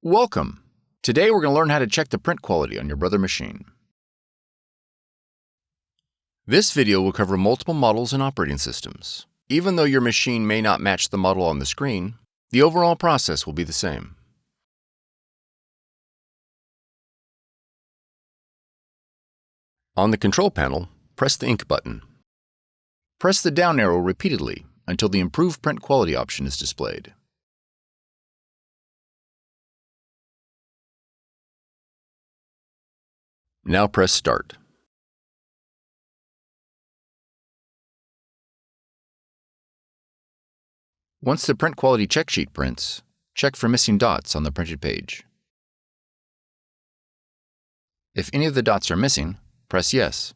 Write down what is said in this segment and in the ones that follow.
Welcome! Today we're going to learn how to check the print quality on your Brother machine. This video will cover multiple models and operating systems. Even though your machine may not match the model on the screen, the overall process will be the same. On the control panel, press the Ink button. Press the down arrow repeatedly until the Improve Print Quality option is displayed. Now press Start. Once the print quality check sheet prints, check for missing dots on the printed page. If any of the dots are missing, press Yes.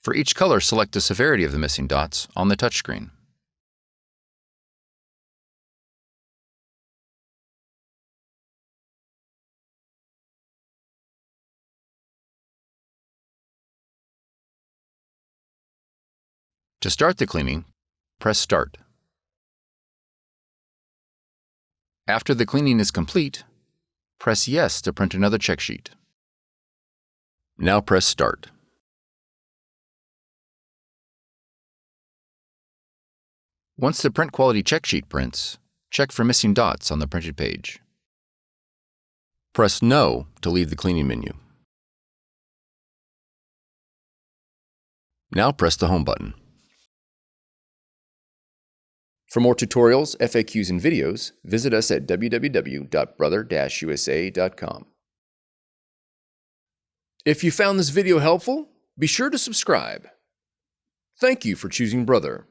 For each color, select the severity of the missing dots on the touchscreen. To start the cleaning, press Start. After the cleaning is complete, press Yes to print another check sheet. Now press Start. Once the print quality check sheet prints, check for missing dots on the printed page. Press No to leave the cleaning menu. Now press the Home button. For more tutorials, FAQs, and videos, visit us at www.brother-usa.com. If you found this video helpful, be sure to subscribe. Thank you for choosing Brother.